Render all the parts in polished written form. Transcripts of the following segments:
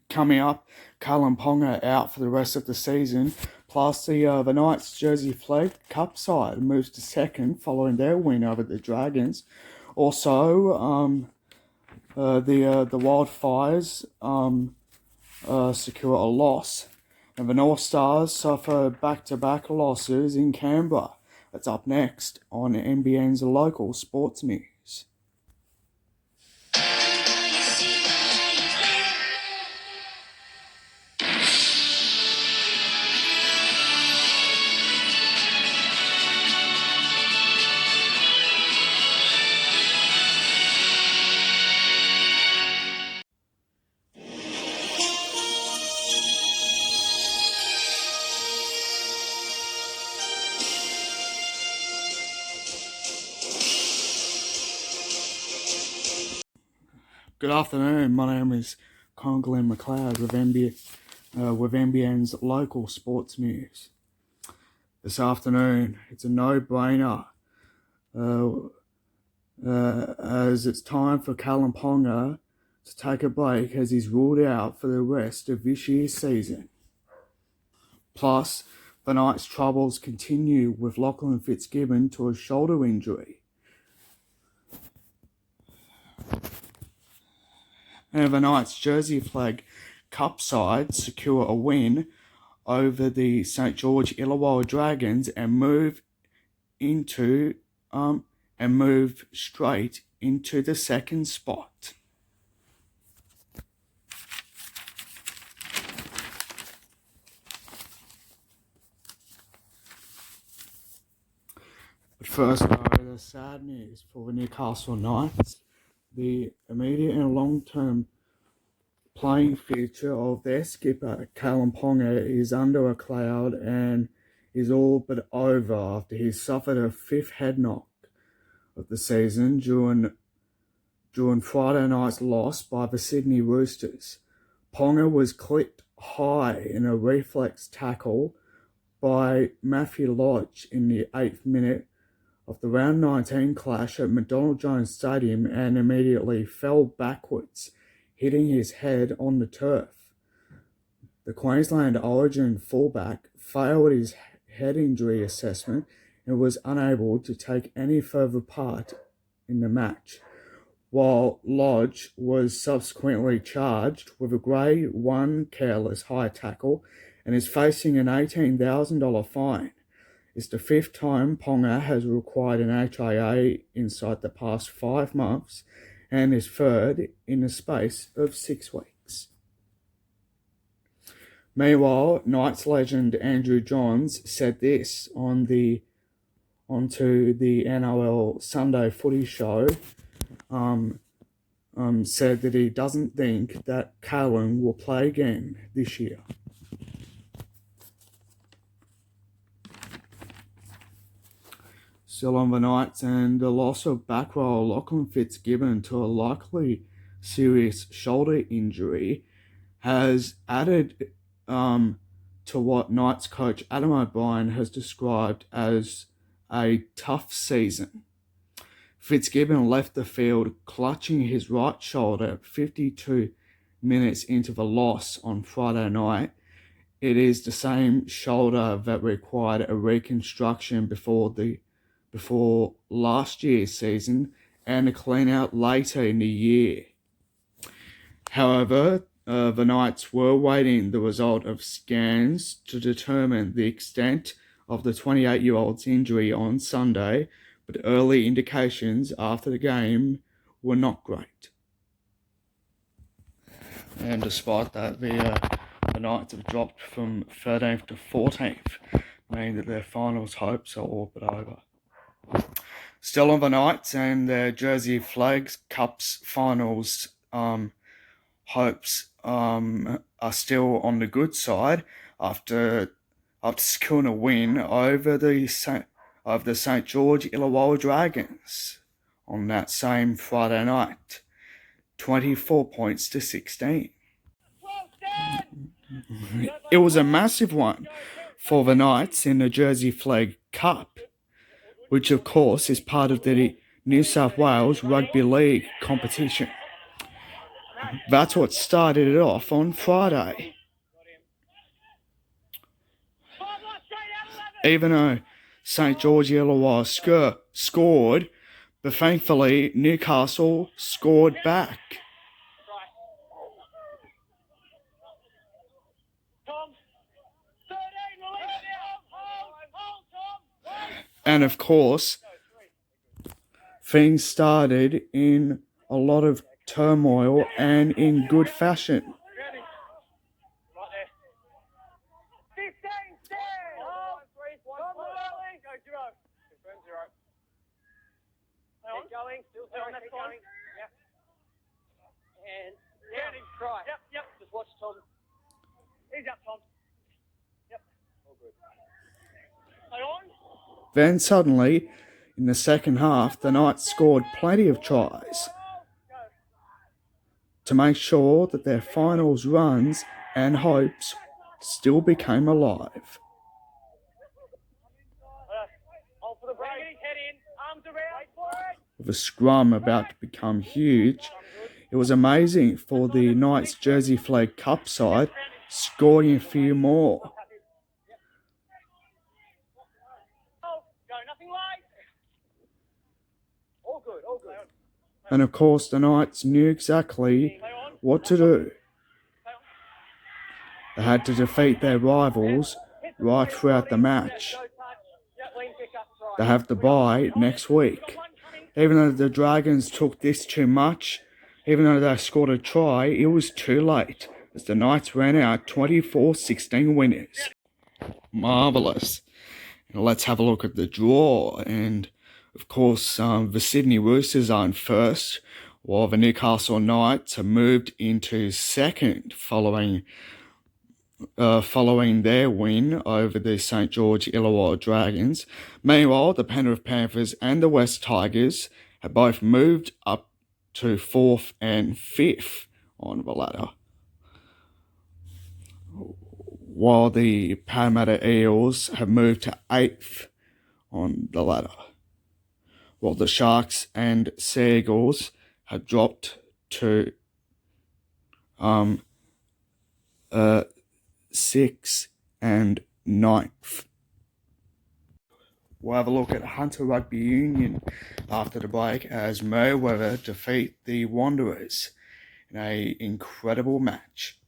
coming up, Cullen Ponga out for the rest of the season. Plus, the Knights Jersey Flag Cup side moves to second following their win over the Dragons. Also, the Wildfires secure a loss, and the North Stars suffer back-to-back losses in Canberra. That's up next on NBN's local sports news. Good afternoon. My name is Glenn McLeod with NBN's local sports news. This afternoon, it's a no-brainer as it's time for Cullen Ponga to take a break as he's ruled out for the rest of this year's season. Plus, the Knights' troubles continue with Lachlan Fitzgibbon to a shoulder injury. And the Knights Jersey Flag Cup side secure a win over the St. George Illawarra Dragons and move straight into the second spot. But first, though, the sad news for the Newcastle Knights. The immediate and long-term playing future of their skipper, Cullen Ponga, is under a cloud and is all but over after he suffered a fifth head knock of the season during Friday night's loss by the Sydney Roosters. Ponga was clipped high in a reflex tackle by Matthew Lodge in the 8th minute of the round 19 clash at McDonald Jones Stadium and immediately fell backwards, hitting his head on the turf. The Queensland Origin fullback failed his head injury assessment and was unable to take any further part in the match, while Lodge was subsequently charged with a Grade 1 careless high tackle and is facing an $18,000 fine. It's the fifth time Ponga has required an HIA inside the past 5 months and is third in the space of 6 weeks. Meanwhile, Knights legend Andrew Johns said this onto the NRL Sunday Footy Show, said that he doesn't think that Cullen will play again this year. Still on the Knights, and the loss of back row Lachlan Fitzgibbon to a likely serious shoulder injury has added to what Knights coach Adam O'Brien has described as a tough season. Fitzgibbon left the field clutching his right shoulder 52 minutes into the loss on Friday night. It is the same shoulder that required a reconstruction before last year's season and a clean-out later in the year. However, the Knights were waiting the result of scans to determine the extent of the 28-year-old's injury on Sunday, but early indications after the game were not great. And despite that, the Knights have dropped from 13th to 14th, meaning that their finals hopes are all but over. Still on the Knights and their Jersey Flags Cups finals hopes are still on the good side after securing a win over the St. George Illawarra Dragons on that same Friday night, 24 points to 16. It was a massive one for the Knights in the Jersey Flag Cup, which of course is part of the New South Wales Rugby League competition. That's what started it off on Friday. Even though St George Illawarra scored, but thankfully Newcastle scored back. And of course, things started in a lot of turmoil and in good fashion. Going, still on that going. Yep. And down him, try. Yep. Just watch Tom. He's up, Tom. Yep. All good. Stay on. Then suddenly, in the second half, the Knights scored plenty of tries to make sure that their finals runs and hopes still became alive. Hold for the break. Bring his head in. Arms around. Wait for it. With a scrum about to become huge, it was amazing for the Knights Jersey Flag Cup side scoring a few more. Go, nothing late. All good, all good. And of course, the Knights knew exactly what to do. They had to defeat their rivals right throughout the match. They have the bye next week. Even though the Dragons took this too much, even though they scored a try, it was too late, as the Knights ran out 24-16 winners. Marvellous. And let's have a look at the draw. And of course, the Sydney Roosters are in first, while the Newcastle Knights have moved into second following their win over the St George Illawarra Dragons. Meanwhile, the Penrith Panthers and the West Tigers have both moved up to 4th and 5th on the ladder, while the Parramatta Eels have moved to 8th on the ladder, while the Sharks and Seagulls have dropped to 6th and 9th. We'll have a look at Hunter Rugby Union after the break as Merewether defeat the Wanderers in an incredible match.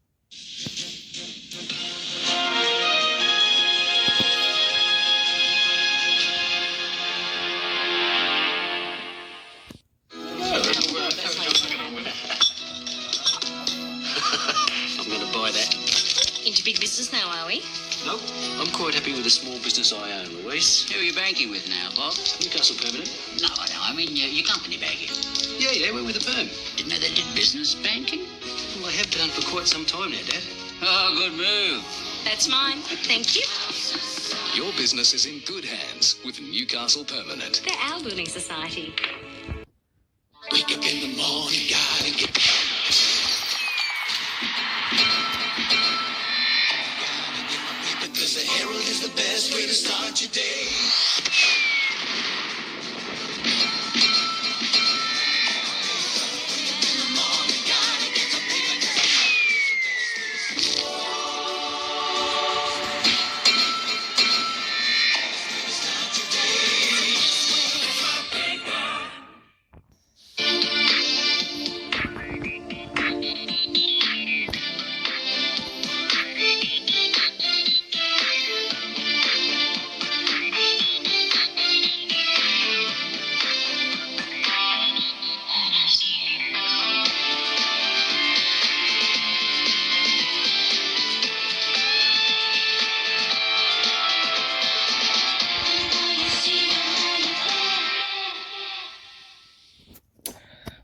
I'm going to buy that. Into big business now, are we? Nope, I'm quite happy with the small business I own, Louise. Who are you banking with now, Bob? Newcastle Permanent. No, I mean your company banking. Yeah, we're with a firm. Didn't know they did business banking. Well, I have done for quite some time now, Dad. Oh, good move. That's mine. Thank you. Your business is in good hands with Newcastle Permanent. They're our building society. Wake up in the morning, gotta get... Because the Herald is the best way to start your day.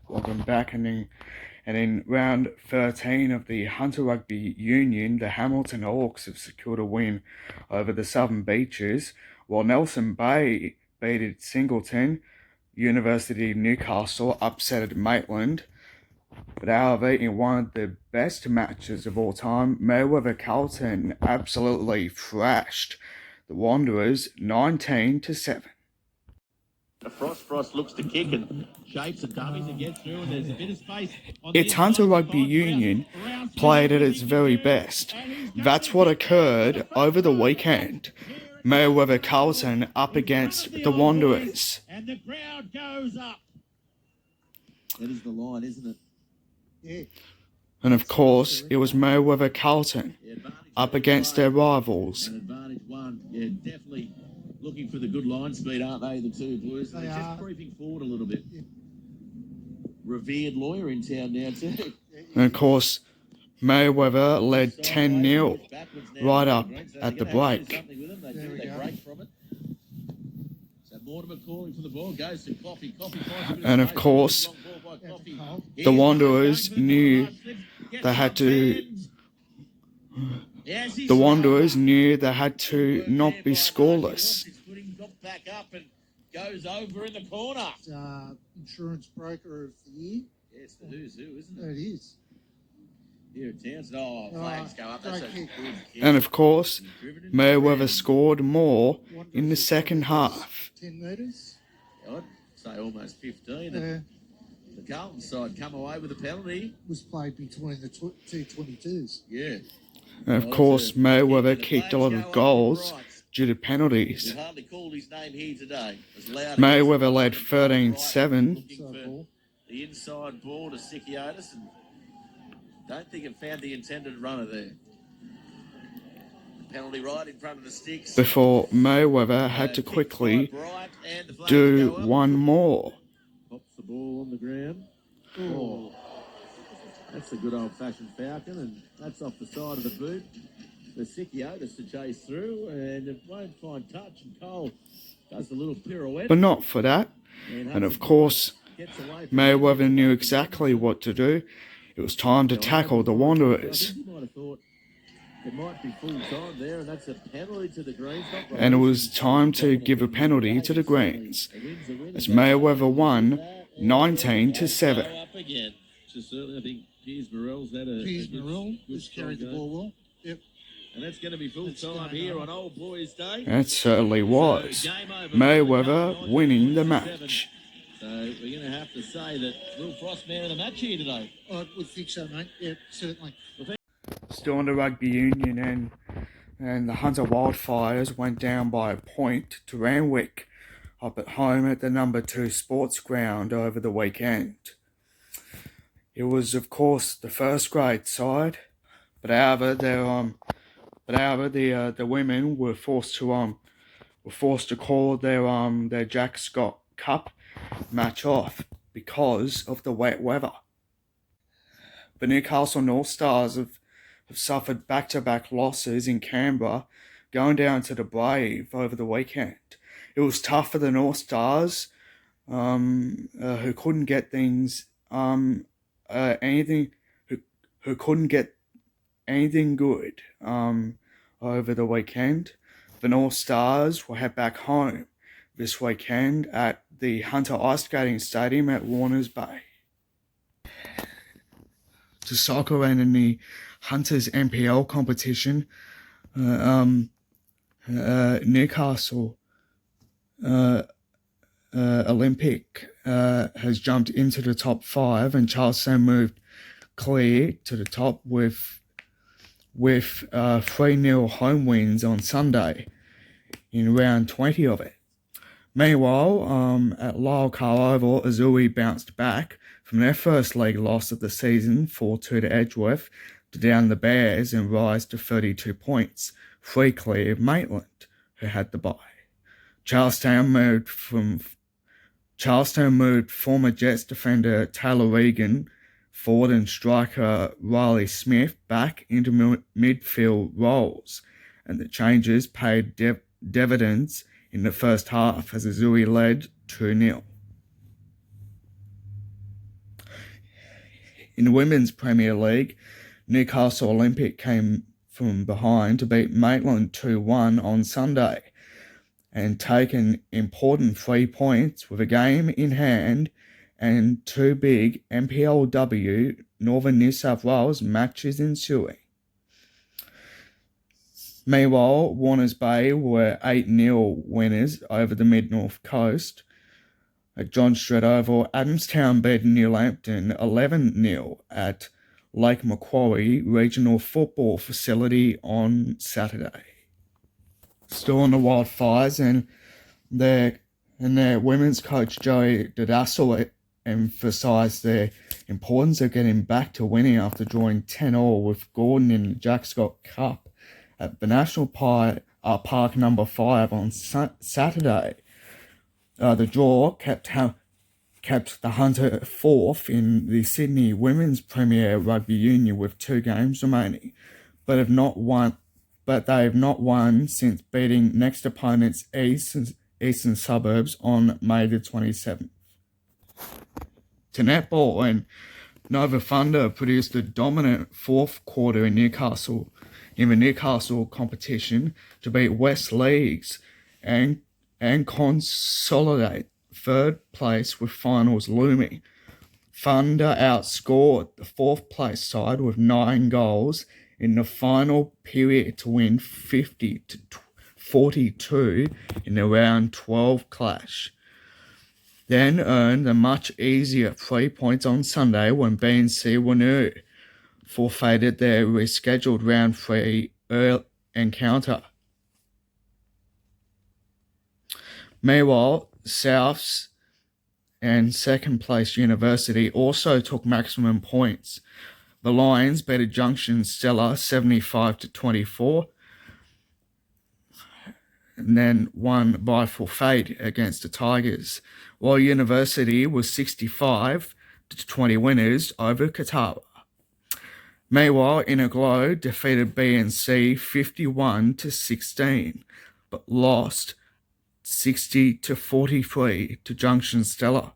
Welcome back, and in round 13 of the Hunter Rugby Union, the Hamilton Hawks have secured a win over the Southern Beaches, while Nelson Bay beat Singleton. University of Newcastle upset Maitland. But however, in one of the best matches of all time, Merewether Carlton absolutely thrashed the Wanderers 19-7. Frost looks to kick and shapes and dummies and gets through, and there's a bit of space. It's Hunter Rugby Union played at its very best. That's what occurred over the weekend. Meriwether Carlton up against the Wanderers. And the crowd goes up. That is the line, isn't it? Yeah. And of course, it was Meriwether Carlton up against their rivals. And advantage one. Yeah, definitely looking for the good line speed, aren't they, the two Blues? They're just creeping forward a little bit. Yeah. Revered lawyer in town now too. And of course, Meriwether led 10-0 right up at the break. Mortimer calling for the ball, goes to Coffee. And of course, the Wanderers knew they had to. The Wanderers knew they had to not be scoreless. Back up and goes over in the corner. Insurance broker of the year. Yes, the who's who, isn't it? It is. Here at Townsend. Oh, flags go up. That's a good kick. And of course, Meriwether scored more in the second half. 10 metres. I'd say almost 15. And the Carlton side come away with a penalty. Was played between the two 22s. Yeah. And of course, Meriwether kicked a lot of goals due to penalties. You hardly called his name here today. Meriwether led 13-7. Looking for the inside ball to Sikiotis, and don't think it found the intended runner there. Penalty right in front of the sticks. Before Meriwether had to quickly do one more. Pops the ball on the ground. Oh, that's a good old-fashioned falcon, and that's off the side of the boot. The Sikiotis to chase through, and it won't find touch, and Cole does a little pirouette. But not for that. And of course, Meriwether knew exactly what to do. It was time to tackle the Wanderers. It might be full time there, and that's a penalty to the Greens. And it was time to give a penalty to the Greens, as Meriwether won 19-7. Up again. So certainly, I think Piers Morell's had a Morell has carried the ball well. Yep. And that's going to be full time here on Old Boys Day. It certainly was. Meriwether winning the match. So we're going to have to say that Will Frost man of the match here today. I would think so, mate. Yeah, certainly. Still in the rugby union, and the Hunter Wildfires went down by a point to Randwick up at home at the number 2 sports ground over the weekend. It was, of course, the first grade side, but however, the women were forced to call their Jack Scott Cup match off because of the wet weather. The Newcastle North Stars have suffered back-to-back losses in Canberra, going down to the Brave over the weekend. It was tough for the North Stars, who couldn't get things, who couldn't get anything good over the weekend. The North Stars will head back home this weekend at the Hunter Ice Skating Stadium at Warners Bay. To soccer and in the Hunters NPL competition, Newcastle Olympic has jumped into the top 5, and Charleston moved clear to the top with 3-0 home wins on Sunday in round 20 of it. Meanwhile, at Lyle Carl Oval, Azuri bounced back from their first leg loss of the season, 4-2 to Edgeworth, to down the Bears and rise to 32 points, 3 clear of Maitland, who had the bye. Charlestown moved former Jets defender Taylor Regan, forward and striker Riley Smith back into midfield roles, and the changes paid dividends in the first half as Azuri led 2-0. In the Women's Premier League, Newcastle Olympic came from behind to beat Maitland 2-1 on Sunday and take an important 3 points with a game in hand and 2 big NPLW Northern New South Wales matches ensuing. Meanwhile, Warners Bay were 8-0 winners over the Mid-North Coast at John Street Oval. Adamstown beat Newhampton 11-0 at Lake Macquarie Regional Football Facility on Saturday. Still on the Wildfires, and their women's coach Joey Dadassel emphasised their importance of getting back to winning after drawing 10-all with Gordon in the Jack Scott Cup at the National Park number 5 on Saturday. The draw kept the Hunter fourth in the Sydney Women's Premier Rugby Union with 2 games remaining, but they've not won since beating next opponents Eastern Suburbs on May the 27th. To netball, and Nova Thunder produced a dominant fourth quarter in the Newcastle competition to beat West Leagues and consolidate third place with finals looming. Thunder outscored the fourth place side with 9 goals in the final period to win 50-42 in the round 12 clash. Then earned a much easier 3 points on Sunday when BNC Wanu forfeited their rescheduled round 3 encounter. Meanwhile, Souths and second place University also took maximum points. The Lions beat Junction Stella 75-24 and then won by forfeit against the Tigers, while University was 65-20 winners over Catawba. Meanwhile, Inner Glow defeated BNC 51-16, but lost 60-43 to Junction Stella.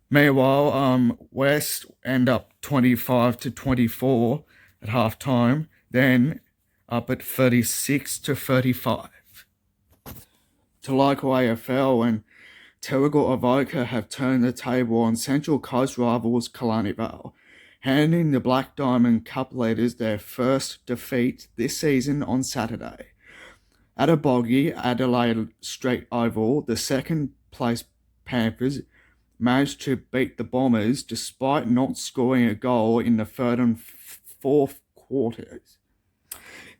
Meanwhile, West end up 25-24 at halftime, then up at 36-35. To local AFL, and Terrigal Avoca have turned the table on Central Coast rivals Killarney Vale, handing the Black Diamond Cup leaders their first defeat this season on Saturday. At a boggy Adelaide Street Oval, the second-place Panthers managed to beat the Bombers despite not scoring a goal in the third and fourth quarters.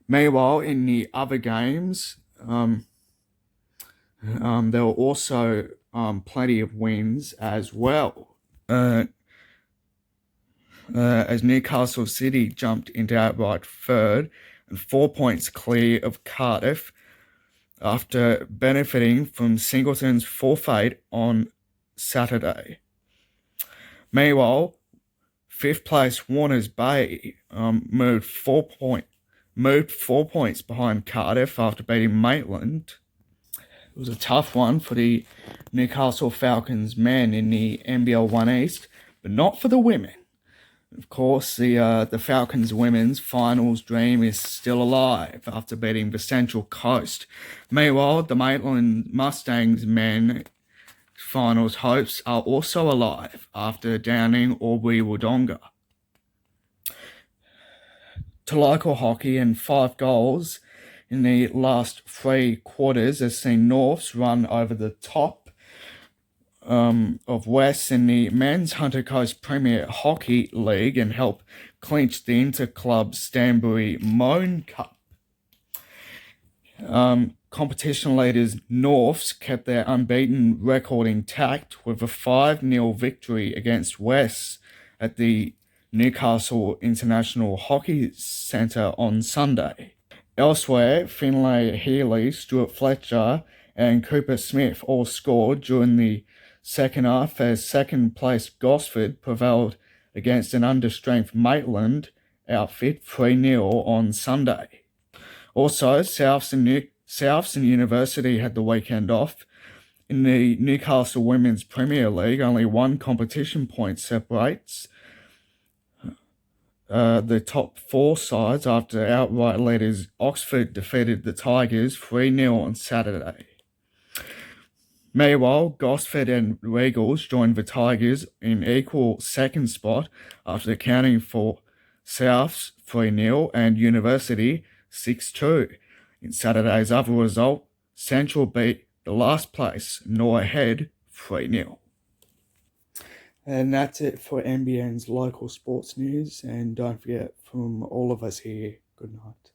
Meanwhile, in the other games, there were also plenty of wins as well. As Newcastle City jumped into outright third and 4 points clear of Cardiff after benefiting from Singleton's forfeit on Saturday. Meanwhile, fifth place Warners Bay moved 4 points behind Cardiff after beating Maitland. It was a tough one for the Newcastle Falcons men in the NBL 1 East, but not for the women. Of course, the Falcons women's finals dream is still alive after beating the Central Coast. Meanwhile, the Maitland Mustangs men finals hopes are also alive after downing Albury Wodonga. To local hockey, and 5 goals in the last 3 quarters has seen Norths run over the top of West in the Men's Hunter Coast Premier Hockey League and help clinch the Interclub Stanbury Moan Cup. Competition leaders Norths kept their unbeaten record intact with a 5-0 victory against West at the Newcastle International Hockey Centre on Sunday. Elsewhere, Finlay Healy, Stuart Fletcher and Cooper Smith all scored during the second half as second-place Gosford prevailed against an understrength Maitland outfit 3-0 on Sunday. Also, Souths and University had the weekend off. In the Newcastle Women's Premier League, only 1 competition point separates the top 4 sides after outright leaders Oxford defeated the Tigers 3-0 on Saturday. Meanwhile, Gosford and Regals joined the Tigers in equal second spot after accounting for Souths 3-0 and University 6-2. In Saturday's other result, Central beat the last place Norah Head 3-0. And that's it for NBN's local sports news. And don't forget, from all of us here, good night.